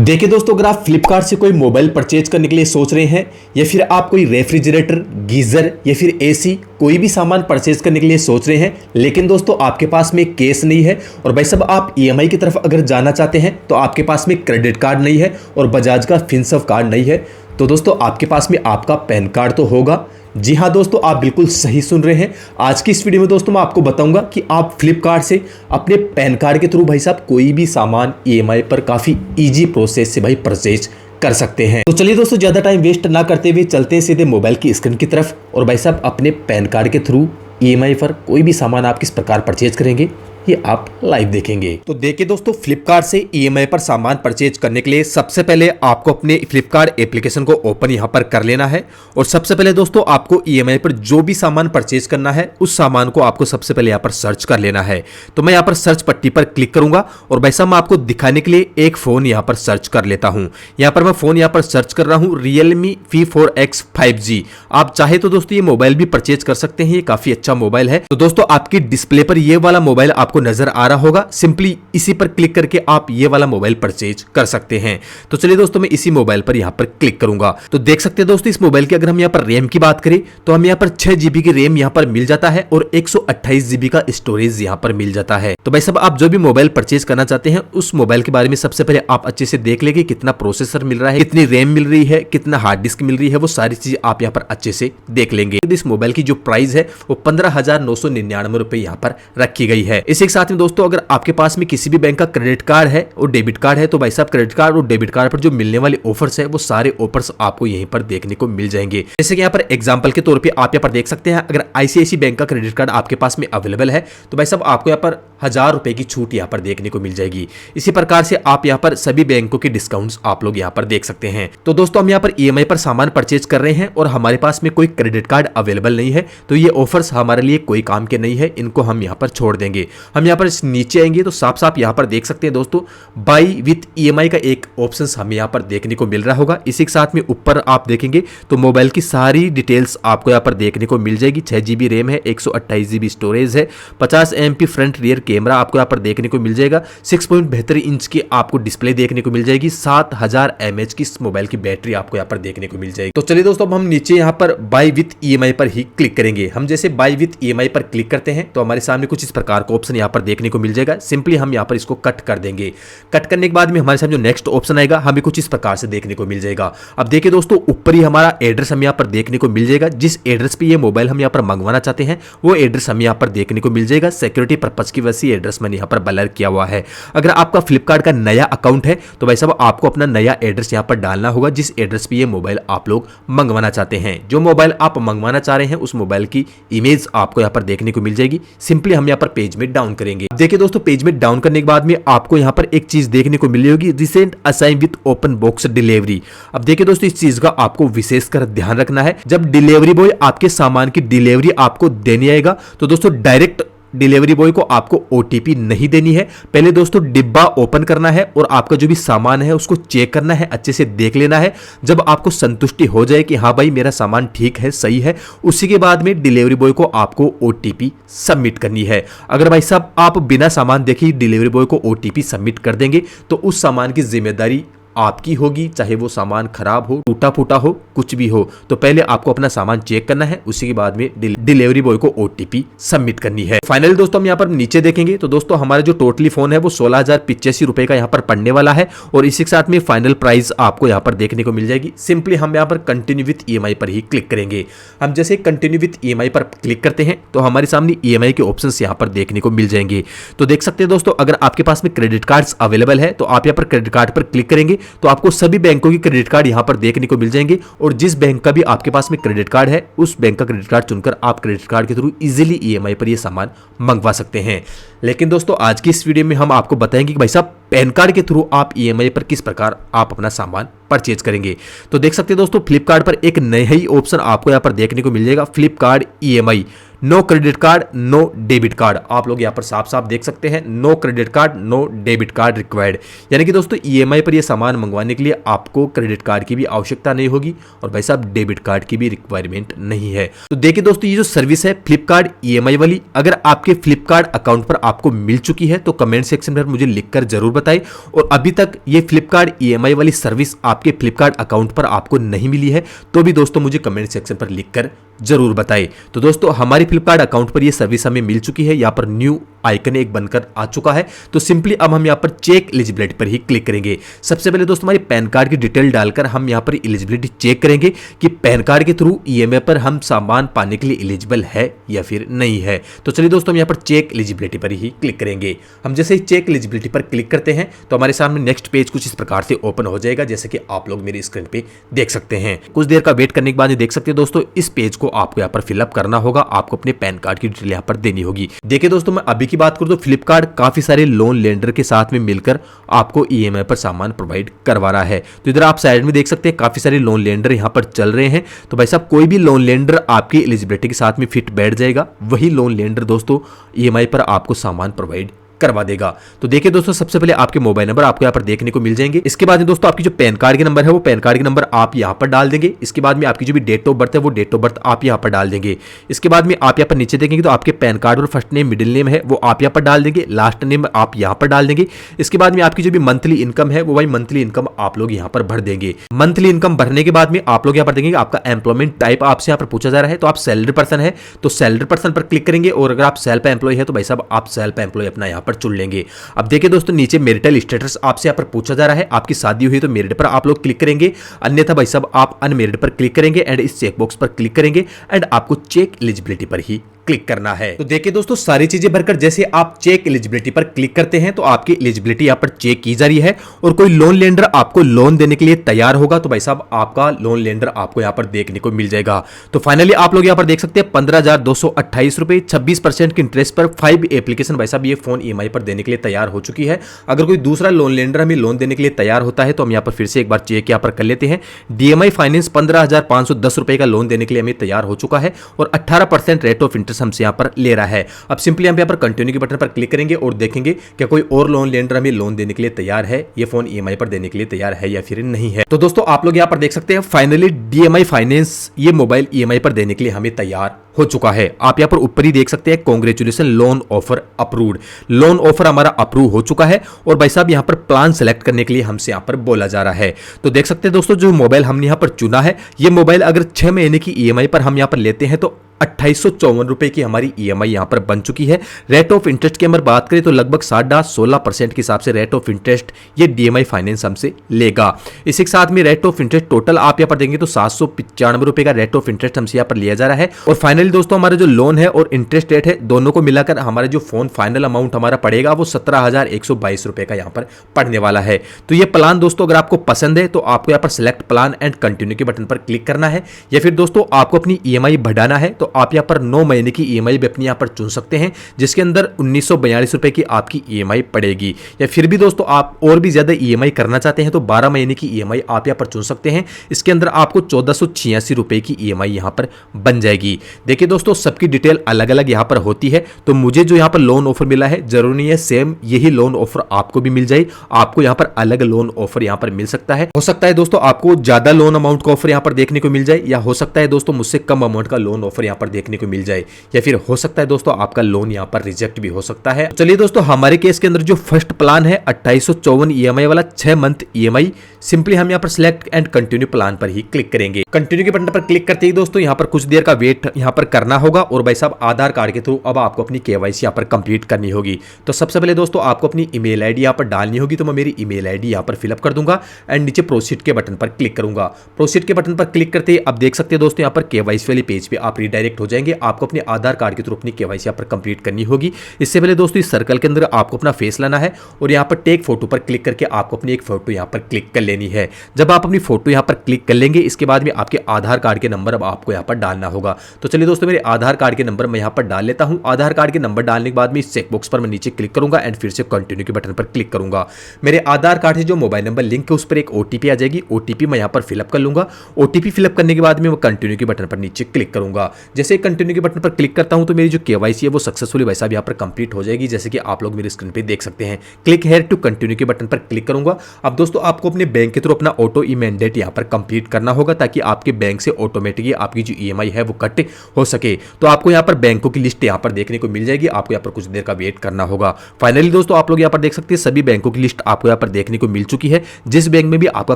देखिए दोस्तों, अगर आप फ्लिपकार्ट से कोई मोबाइल परचेज करने के लिए सोच रहे हैं या फिर आप कोई रेफ्रिजरेटर, गीजर या फिर एसी कोई भी सामान परचेज करने के लिए सोच रहे हैं, लेकिन दोस्तों आपके पास में कैश नहीं है और भाई साहब आप ईएमआई की तरफ अगर जाना चाहते हैं तो आपके पास में क्रेडिट कार्ड नहीं है और बजाज का फिनसर्व कार्ड नहीं है, तो दोस्तों आपके पास में आपका पैन कार्ड तो होगा। जी हाँ दोस्तों, आप बिल्कुल सही सुन रहे हैं। आज की इस वीडियो में दोस्तों मैं आपको बताऊंगा कि आप फ्लिपकार्ट से अपने पैन कार्ड के थ्रू भाई साहब कोई भी सामान ईएमआई पर काफ़ी इजी प्रोसेस से भाई परचेज कर सकते हैं। तो चलिए दोस्तों, ज़्यादा टाइम वेस्ट ना करते हुए चलते हैं सीधे मोबाइल की स्क्रीन की तरफ और भाई साहब अपने पैन कार्ड के थ्रू ईएमआई पर कोई भी सामान आप किस प्रकार परचेज करेंगे ये आप लाइव देखेंगे। तो देखिए दोस्तों, फ्लिपकार्ट से ईएमआई पर सामान परचेज करने के लिए सबसे पहले आपको अपने फ्लिपकार्ट एप्लीकेशन को ओपन यहां पर कर लेना है और सबसे पहले दोस्तों आपको ईएमआई पर जो भी सामान परचेज करना है उस सामान को आपको सबसे पहले यहां पर सर्च कर लेना है। तो मैं यहां पर सर्च पट्टी पर क्लिक करूंगा और भाई साहब मैं आपको दिखाने के लिए एक फोन यहां पर सर्च कर लेता हूं। यहां पर मैं फोन यहां पर सर्च कर रहा हूं Realme V4X 5G। आप चाहे तो दोस्तों ये मोबाइल भी परचेज कर सकते हैं, ये काफी अच्छा मोबाइल है। तो दोस्तों आपकी डिस्प्ले पर ये वाला मोबाइल आपको नजर आ रहा होगा, सिंपली इसी पर क्लिक करके आप ये वाला मोबाइल परचेज कर सकते हैं। तो चलिए दोस्तों मैं इसी मोबाइल पर यहां पर क्लिक करूंगा। तो देख सकते हैं दोस्तों इस मोबाइल की अगर हम यहां पर रैम की बात करें तो हम यहां पर 6GB की रैम यहां पर मिल जाता है और 128GB का स्टोरेज यहां पर मिल जाता है। तो भाई साहब आप जो भी मोबाइल परचेज करना चाहते हैं उस मोबाइल के बारे में सबसे पहले आप अच्छे से देख लेंगे कितना प्रोसेसर मिल रहा है, कितनी रैम मिल रही है, कितना हार्ड डिस्क मिल रही है, वो सारी चीज आप यहां पर अच्छे से देख लेंगे। इस मोबाइल की जो प्राइस है वो 15,999 रुपए यहां पर रखी गई है। इसी के साथ में दोस्तों अगर आपके पास में किसी भी बैंक का क्रेडिट कार्ड है और डेबिट कार्ड है तो भाई साहब क्रेडिट कार्ड और डेबिट कार्ड पर जो मिलने वाले ऑफर्स है वो सारे ऑफर्स आपको यहीं पर देखने को मिल जाएंगे। जैसे कि यहाँ पर एग्जांपल के तौर पे आप यहाँ पर देख सकते हैं, अगर आईसीआईसीआई बैंक का क्रेडिट कार्ड आपके पास में अवेलेबल है तो भाई साहब आपको यहाँ पर 1000 रुपए की छूट यहाँ पर देखने को मिल जाएगी। इसी प्रकार से आप यहाँ पर सभी बैंकों के डिस्काउंट्स आप लोग यहाँ पर देख सकते हैं। तो दोस्तों हम यहाँ पर ईएमआई पर सामान परचेज कर रहे हैं और हमारे पास में कोई क्रेडिट कार्ड अवेलेबल नहीं है तो ये ऑफर्स हमारे लिए कोई काम के नहीं है, इनको हम यहाँ पर छोड़ देंगे। हम यहाँ पर नीचे आएंगे तो साफ साफ यहाँ पर देख सकते हैं दोस्तों बाई विथ ईएमआई का एक ऑप्शन हमें यहाँ पर देखने को मिल रहा होगा। इसी के साथ में ऊपर आप देखेंगे तो मोबाइल की सारी डिटेल्स आपको यहाँ पर देखने को मिल जाएगी। 6GB रैम है, 128GB स्टोरेज है, 50MP फ्रंट रियर कैमरा आपको यहाँ पर देखने को मिल जाएगा, 6.72 इंच की आपको डिस्प्ले देखने को मिल जाएगी, 7000 mAh की इस मोबाइल की बैटरी आपको यहाँ पर देखने को मिल जाएगी। तो चलिए दोस्तों अब हम नीचे यहाँ पर बाई विथ ईएमआई पर ही क्लिक करेंगे। हम जैसे बाई विथ ईएमआई पर क्लिक करते हैं तो हमारे सामने कुछ इस प्रकार का ऑप्शन यहाँ पर देखने को मिल जाएगा। सिंपली हम यहाँ पर इसको कट कर देंगे। कट करने के बाद में हमारे सामने जो नेक्स्ट ऑप्शन आएगा हमें कुछ इस प्रकार से देखने को मिल जाएगा। अब देखिए दोस्तों ऊपर ही हमारा एड्रेस हम यहाँ पर देखने को मिल जाएगा। जिस एड्रेस पे ये मोबाइल हम यहाँ पर मंगवाना चाहते हैं वो एड्रेस हमें यहाँ पर देखने को मिल जाएगा। सिक्योरिटी पर्पज की वजह से एड्रेस मैंने यहाँ पर ब्लर किया हुआ है। अगर आपका फ्लिपकार्ट का नया अकाउंट है तो भाई साहब आपको अपना नया एड्रेस यहाँ पर डालना होगा जिस एड्रेस पे ये मोबाइल आप लोग मंगवाना चाहते हैं। जो मोबाइल आप मंगवाना चाह रहे हैं उस मोबाइल की इमेज आपको यहाँ पर देखने को मिल जाएगी। सिंपली हम यहाँ पर पेज में डाउन करेंगे। देखिए दोस्तों पेज में डाउन करने के बाद में आपको यहाँ पर एक चीज देखने को मिल होगी, recent assign with open box delivery. अब देखिए दोस्तों इस चीज का आपको विशेषकर ध्यान रखना है। जब डिलीवरी बॉय आपके सामान की डिलीवरी आपको देने आएगा तो दोस्तों डायरेक्ट डिलीवरी बॉय को आपको ओटीपी नहीं देनी है। पहले दोस्तों डिब्बा ओपन करना है और आपका जो भी सामान है उसको चेक करना है, अच्छे से देख लेना है। जब आपको संतुष्टि हो जाए कि हाँ भाई मेरा सामान ठीक है, सही है, उसी के बाद में डिलीवरी बॉय को आपको ओटीपी सबमिट करनी है। अगर भाई साहब आप बिना सामान देखे ही डिलीवरी बॉय को ओटीपी सबमिट कर देंगे तो उस सामान की जिम्मेदारी आपकी होगी, चाहे वो सामान खराब हो, टूटा फूटा हो, कुछ भी हो। तो पहले आपको अपना सामान चेक करना है, उसी के बाद में डिलीवरी बॉय को ओटीपी सबमिट करनी है। फाइनली दोस्तों हम यहाँ पर नीचे देखेंगे तो दोस्तों हमारा जो टोटली फोन है वो 16,085 रुपए का यहाँ पर पड़ने वाला है और इसी के साथ में फाइनल प्राइस आपको यहाँ पर देखने को मिल जाएगी। सिंपली हम यहाँ पर कंटिन्यू विथ ईएमआई पर ही क्लिक करेंगे। हम जैसे कंटिन्यू विथ ईएमआई पर क्लिक करते हैं तो हमारे सामने ईएमआई के ऑप्शन यहाँ पर देखने को मिल जाएंगे। तो देख सकते हैं दोस्तों अगर आपके पास में क्रेडिट कार्ड्स अवेलेबल है तो आप यहाँ पर क्रेडिट कार्ड पर क्लिक करेंगे तो आपको सभी बैंकों की क्रेडिट कार्ड यहां पर देखने को मिल जाएंगे और जिस बैंक का भी आपके पास में क्रेडिट कार्ड है उस बैंक का क्रेडिट कार्ड चुनकर आप क्रेडिट कार्ड के थ्रू इजीली ईएमआई पर यह सामान मंगवा सकते हैं। लेकिन दोस्तों आज की इस वीडियो में हम आपको बताएंगे कि भाई साहब पैन कार्ड के थ्रू आप ईएमआई पर किस प्रकार आप अपना सामान परचेज करेंगे। तो देख सकते हैं दोस्तों फ्लिपकार्ट पर एक नया ही ऑप्शन आपको यहाँ पर देखने को मिल जाएगा, Flipkart EMI no credit card no debit card. आप लोग यहाँ पर साफ साफ देख सकते हैं, no credit card no debit card required. यानी कि दोस्तों ईएमआई पर ये सामान मंगवाने के लिए आपको क्रेडिट कार्ड की भी आवश्यकता नहीं होगी और भाई साहब डेबिट कार्ड की भी रिक्वायरमेंट नहीं है। तो देखिए दोस्तों, ये जो सर्विस है फ्लिपकार्ट ईएमआई वाली, अगर आपके फ्लिपकार्ट अकाउंट पर आपको मिल चुकी है तो कमेंट सेक्शन में मुझे लिखकर जरूर बताएं। और अभी तक ये फ्लिपकार्ट ईएमआई वाली सर्विस आपके फ्लिपकार्ट अकाउंट पर आपको नहीं मिली है तो भी दोस्तों मुझे कमेंट सेक्शन पर लिखकर जरूर बताएं। तो दोस्तों हमारी फ्लिपकार्ट अकाउंट पर ये सर्विस हमें मिल चुकी है, यहाँ पर न्यू आइकन एक बनकर आ चुका है। तो सिंपली अब हम यहाँ पर चेक एलिजिबिलिटी पर ही क्लिक करेंगे। सबसे पहले दोस्तों हमारी पैन कार्ड की डिटेल डालकर हम यहाँ पर एलिजिबिलिटी चेक करेंगे कि पैन कार्ड के थ्रू ईएमआई पर हम सामान पाने के लिए एलिजिबल है या फिर नहीं है। तो चलिए दोस्तों हम यहाँ पर चेक एलिजिबिलिटी पर ही क्लिक करेंगे। हम जैसे ही चेक एलिजिबिलिटी पर क्लिक करते हैं तो हमारे सामने नेक्स्ट पेज कुछ इस प्रकार से ओपन हो जाएगा, जैसे कि आप लोग मेरी स्क्रीन पे देख सकते हैं। कुछ देर का वेट करने के बाद देख सकते हैं दोस्तों, इस पेज को आपको यहाँ पर फिलअप करना होगा, आपको अपने पैन कार्ड की डिटेल यहाँ पर देनी होगी। देखिए दोस्तों, मैं अभी की बात करूं तो फ्लिपकार्ट काफी सारे लोन लेंडर के साथ में मिलकर आपको ईएमआई पर सामान प्रोवाइड करवा रहा है। तो इधर आप साइड में देख सकते हैं काफी सारे लोन लेंडर यहाँ पर चल रहे हैं। तो भाई साहब कोई भी लोन लेंडर आपकी एलिजिबिलिटी के साथ में फिट बैठ जाएगा, वही लोन लेंडर दोस्तों ईएमआई पर आपको सामान प्रोवाइड करवा देगा। तो देखिए दोस्तों, सबसे पहले आपके मोबाइल नंबर आपको यहाँ पर देखने को मिल जाएंगे। इसके बाद में दोस्तों आपकी जो पैन कार्ड के नंबर है वो पैन कार्ड के नंबर आप यहाँ पर डाल देंगे। इसके बाद में आपकी जो भी डेट ऑफ बर्थ है वो डेट ऑफ बर्थ आप यहाँ पर डाल देंगे। इसके बाद में आप यहाँ पर नीचे देखेंगे तो आपके पैन कार्ड पर फर्स्ट नेम मिडिल नेम है वो आप यहाँ पर डाल देंगे, लास्ट नेम आप यहाँ पर डाल देंगे। इसके बाद में आपकी जो भी मंथली इनकम है वो भाई मंथली इनकम आप लोग यहाँ पर भर देंगे। मंथली इनकम भरने के बाद में आप लोग यहाँ पर देखेंगे आपका एम्प्लॉयमेंट टाइप आपसे यहाँ पर पूछा जा रहा है, तो आप सैलरी पर्सन है तो सैलरी पर्सन पर क्लिक करेंगे, और अगर आप सेल्फ एम्प्लॉय है तो भाई साहब आप सेल्फ एम्प्लॉय अपना यहाँ पर चुन लेंगे। अब देखिए दोस्तों, नीचे मैरिटल स्टेटस आपसे यहाँ पर पूछा जा रहा है, आपकी शादी हुई तो मैरिड पर आप लोग क्लिक करेंगे, अन्यथा भाई साहब आप अनमैरिड पर क्लिक करेंगे एंड इस चेकबॉक्स पर क्लिक करेंगे एंड आपको चेक एलिजिबिलिटी पर ही क्लिक करना है। तो देखिए दोस्तों, सारी चीजें भरकर जैसे आप चेक एलिजिबिलिटी पर क्लिक करते हैं तो आपकी एलिजिबिलिटी यहाँ पर चेक की जा रही है और कोई लोन लेंडर आपको लोन देने के लिए तैयार होगा तो भाई साहब आपका लोन लेंडर आपको यहाँ पर देखने को मिल जाएगा। तो फाइनली आप लोग यहाँ पर देख सकते हैं 15,228 रुपए 26% के इंटरेस्ट पर 5 एप्लीकेशन भाई साहब ये फोन ईएमआई पर देने के लिए तैयार हो चुकी है। अगर कोई दूसरा लोन लेंडर हमें लोन देने के लिए तैयार होता है तो हम यहाँ पर फिर से एक बार चेक यहाँ पर कर लेते हैं। डीएमआई फाइनेंस 15,510 रुपए का लोन देने के लिए हमें तैयार हो चुका है और 18% रेट ऑफ इंटरेस्ट हमसे यहाँ पर ले रहा है। अब सिंपली हम यहाँ पर कंटिन्यू के बटन पर क्लिक करेंगे और देखेंगे क्या कोई और लोन लेंडर हमें लोन देने के लिए तैयार है, ये फोन ईएमआई पर देने के लिए तैयार है या फिर नहीं है। तो दोस्तों आप लोग यहाँ पर देख सकते हैं फाइनली डीएमआई फाइनेंस ये मोबाइल ईएमआई पर देने के लिए हमें तैयार हो चुका है। आप यहाँ पर ऊपर ही देख सकते हैं congratulation loan offer approved, loan offer हमारा अप्रूव हो चुका है और भाई साहब यहाँ पर प्लान सेलेक्ट करने के लिए हमसे यहाँ पर बोला जा रहा है। तो देख सकते हैं दोस्तों, जो मोबाइल हमने यहाँ पर चुना है ये मोबाइल अगर 6 महीने की ईएमआई पर हम यहाँ पर लेते हैं तो 2854 रुपए की हमारी ईएमआई यहां पर बन चुकी है। रेट ऑफ इंटरेस्ट की अगर बात करें तो लगभग 16% के हिसाब से रेट ऑफ इंटरेस्ट ये डीएमआई फाइनेंस हमसे लेगा। इसी के साथ में रेट ऑफ इंटरेस्ट टोटल आप यहां पर देंगे तो 795 रुपए का रेट ऑफ इंटरेस्ट हमसे यहां पर लिया जा रहा है। और फाइनली दोस्तों हमारा जो लोन है और इंटरेस्ट रेट है दोनों को मिलाकर हमारा जो फोन फाइनल अमाउंट हमारा पड़ेगा वो 17,122 रुपए का यहां पर पड़ने वाला है। तो ये प्लान दोस्तों अगर आपको पसंद है तो आपको यहाँ पर सिलेक्ट प्लान एंड कंटिन्यू के बटन पर क्लिक करना है, या फिर दोस्तों आपको अपनी ईएमआई बढ़ाना है तो आप यहाँ पर 9 महीने की ईएमआई भी अपनी यहाँ पर चुन सकते हैं, जिसके अंदर 1942 रुपए की आपकी ईएमआई पड़ेगी। या फिर भी दोस्तों आप और भी ज्यादा ईएमआई करना चाहते हैं तो 12 महीने की ईएमआई आप यहाँ पर चुन सकते हैं, इसके अंदर आपको 1486 रुपए की ईएमआई यहाँ पर बन जाएगी। देखिए दोस्तों सबकी डिटेल अलग अलग यहाँ पर होती है, तो मुझे जो यहाँ पर लोन ऑफर मिला है जरूरी नहीं है सेम यही लोन ऑफर आपको भी मिल जाए, आपको यहाँ पर अलग लोन ऑफर यहाँ पर मिल सकता है। हो सकता है दोस्तों आपको ज्यादा लोन अमाउंट का ऑफर यहाँ पर देखने को मिल जाए, या हो सकता है दोस्तों मुझसे कम अमाउंट का लोन ऑफर यहाँ पर देखने को मिल जाए, या फिर हो सकता है दोस्तों आपका लोन यहाँ पर रिजेक्ट भी हो सकता है। चलिए दोस्तों हमारे केस के अंदर जो फर्स्ट प्लान है 2854 ईएमआई वाला 6 मंथ ईएमआई, सिंपली हम यहाँ पर सिलेक्ट एंड कंटिन्यू प्लान पर ही क्लिक करेंगे। कंटिन्यू के बटन पर क्लिक करते ही दोस्तों यहाँ पर कुछ देर का वेट यहाँ पर करना होगा और भाई साहब आधार कार्ड के थ्रू अब आपको अपनी केवाईसी यहाँ पर कंप्लीट करनी होगी। तो सबसे पहले दोस्तों आपको अपनी ईमेल आईडी यहाँ पर डालनी होगी, तो मैं मेरी ईमेल आईडी यहाँ पर फिलअप कर दूंगा एंड नीचे प्रोसीड के बटन पर क्लिक करूंगा। प्रोसीड के बटन पर क्लिक करते ही अब देख सकते हैं दोस्तों यहाँ पर केवाईसी वाली पेज पे आप रिडायरेक्ट हो जाएंगे। आपको अपने आधार कार्ड के थ्रू अपनी केवाईसी यहाँ पर कंप्लीट करनी होगी। इससे पहले दोस्तों इस सर्कल के अंदर आपको अपना फेस लाना है और यहाँ पर टेक फोटो पर क्लिक करके आपको अपनी एक फोटो यहाँ पर क्लिक कर लेनी है। जब आप अपनी फोटो यहाँ पर क्लिक कर लेंगे इसके बाद में आपके आधार कार्ड के नंबर अब आपको यहाँ पर डालना होगा। तो चलिए दोस्तों मेरे आधार कार्ड के नंबर मैं यहाँ पर डाल लेता हूँ। आधार कार्ड के नंबर डालने के बाद में इस चेकबॉक्स पर मैं नीचे क्लिक करूंगा एंड फिर से कंटिन्यू के बटन पर क्लिक करूंगा। मेरे आधार कार्ड से जो मोबाइल नंबर लिंक है उस पर एक ओटीपी आ जाएगी, ओटीपी मैं यहाँ पर फिलअप कर लूंगा। ओटीपी फिलअप करने के बाद में मैं कंटिन्यू के बटन पर नीचे क्लिक करूंगा। जैसे कंटिन्यू के बटन पर क्लिक करता हूं तो मेरी जो केवाईसी है वो सक्सेसफुली भाई साहब यहाँ पर कंप्लीट हो जाएगी, जैसे कि आप लोग मेरी स्क्रीन पे देख सकते हैं। क्लिक हेयर टू कंटिन्यू के बटन पर क्लिक करूंगा। अब दोस्तों आपको अपने बैंक के थ्रू अपना ऑटो ई मैंडेट यहाँ पर कंप्लीट करना होगा, ताकि आपके बैंक से ऑटोमेटिकली आपकी जो ईएमआई है वो कट हो सके। तो आपको यहाँ पर बैंकों की लिस्ट यहाँ पर देखने को मिल जाएगी, आपको यहाँ पर कुछ देर का वेट करना होगा। फाइनली दोस्तों आप लोग यहाँ पर देख सकते हैं सभी बैंकों की लिस्ट आपको यहाँ पर देखने को मिल चुकी है। जिस बैंक में भी आपका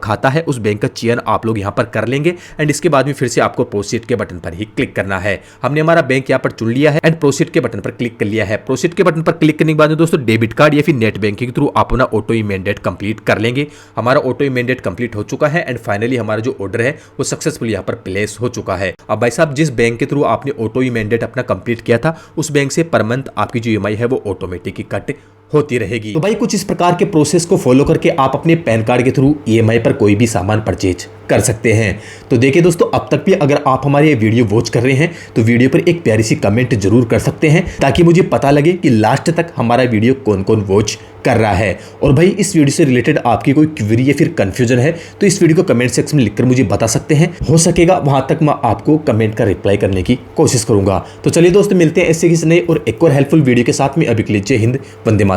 खाता है उस बैंक का चयन आप लोग यहाँ पर कर लेंगे एंड इसके बाद में फिर से आपको प्रोसीड के बटन पर ही क्लिक करना है। हमने हमारा बैंक यहाँ पर चुन लिया है एंड प्रोसीड के बटन पर क्लिक कर लिया है। प्रोसीड के बटन पर क्लिक करने के बाद दोस्तों डेबिट कार्ड या फिर नेट बैंकिंग के थ्रू आप अपना ऑटो ई मैंडेट कंप्लीट कर लेंगे। हमारा ऑटो ई मैंडेट कंप्लीट हो चुका है एंड फाइनली हमारा जो ऑर्डर है वो सक्सेसफुल यहाँ पर प्लेस हो चुका है। अब भाई साहब जिस बैंक के थ्रू आपने ऑटो ई मैंडेट अपना कंप्लीट किया था उस बैंक से पर मंथ आपकी जो ईएमआई है वो ऑटोमेटिक कट होती रहेगी। तो भाई कुछ इस प्रकार के प्रोसेस को फॉलो करके आप अपने पैन कार्ड के थ्रू ईएमआई पर कोई भी सामान परचेज कर सकते हैं। तो देखिए दोस्तों, अब तक भी अगर आप हमारे ये वीडियो वॉच कर रहे हैं तो वीडियो पर एक प्यारी सी कमेंट जरूर कर सकते हैं, ताकि मुझे पता लगे कि लास्ट तक हमारा वीडियो कौन कौन वॉच कर रहा है। और भाई इस वीडियो से रिलेटेड आपकी कोई क्वेरी या फिर कंफ्यूजन है तो इस वीडियो को कमेंट सेक्शन में लिखकर मुझे बता सकते हैं। हो सकेगा वहां तक मैं आपको कमेंट का रिप्लाई करने की कोशिश करूंगा। तो चलिए दोस्तों, मिलते हैं ऐसे किसी नए और एक और हेल्पफुल वीडियो के साथ में। अभी के लिए जय हिंद, वंदे मातरम।